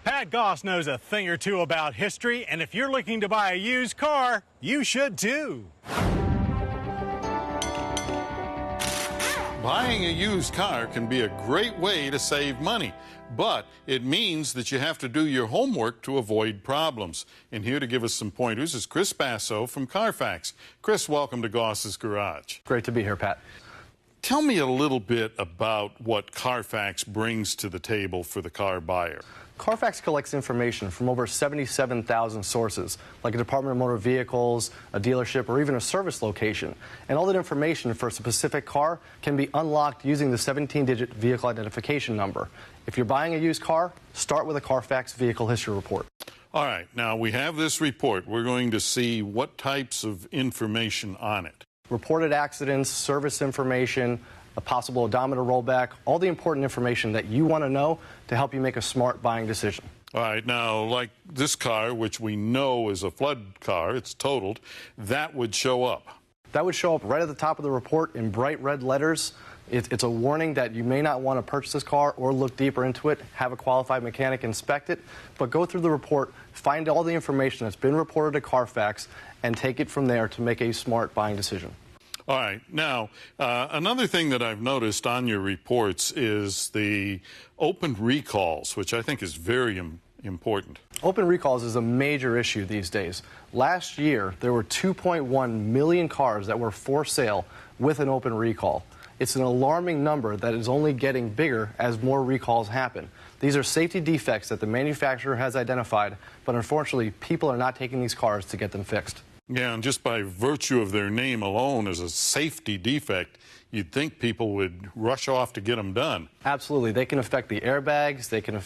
Pat Goss knows a thing or two about history, and if you're looking to buy a used car, you should too. Buying a used car can be a great way to save money, but it means that you have to do your homework to avoid problems. And here to give us some pointers is Chris Basso from Carfax. Chris, welcome to Goss's Garage. Great to be here, Pat. Tell me a little bit about what Carfax brings to the table for the car buyer. Carfax collects information from over 77,000 sources, like a Department of Motor Vehicles, a dealership, or even a service location. And all that information for a specific car can be unlocked using the 17-digit vehicle identification number. If you're buying a used car, start with a Carfax vehicle history report. All right, now we have this report. We're going to see what types of information on it. Reported accidents, service information, a possible odometer rollback, all the important information that you want to know to help you make a smart buying decision. All right, now, like this car, which we know is a flood car, it's totaled, that would show up. That would show up right at the top of the report in bright red letters. It's a warning that you may not want to purchase this car or look deeper into it, have a qualified mechanic inspect it, but go through the report, find all the information that's been reported to Carfax, and take it from there to make a smart buying decision. All right. Now, another thing that I've noticed on your reports is the open recalls, which I think is very important. Open recalls is a major issue these days. Last year, there were 2.1 million cars that were for sale with an open recall. It's an alarming number that is only getting bigger as more recalls happen. These are safety defects that the manufacturer has identified, but unfortunately, people are not taking these cars to get them fixed. Yeah, and just by virtue of their name alone as a safety defect, you'd think people would rush off to get them done. Absolutely. They can affect the airbags, they can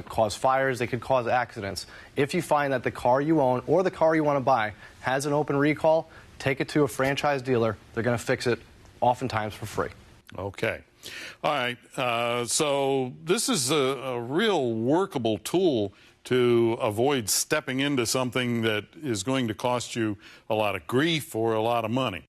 cause fires, they could cause accidents. If you find that the car you own or the car you want to buy has an open recall, take it to a franchise dealer. They're going to fix it, oftentimes for free. Okay. All right. So this is a real workable tool to avoid stepping into something that is going to cost you a lot of grief or a lot of money.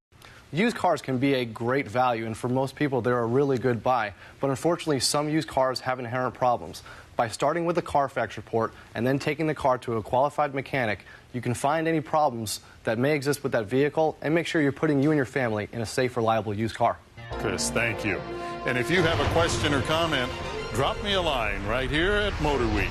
Used cars can be a great value, and for most people, they're a really good buy. But unfortunately, some used cars have inherent problems. By starting with a Carfax report and then taking the car to a qualified mechanic, you can find any problems that may exist with that vehicle and make sure you're putting you and your family in a safe, reliable used car. Chris, thank you. And if you have a question or comment, drop me a line right here at MotorWeek.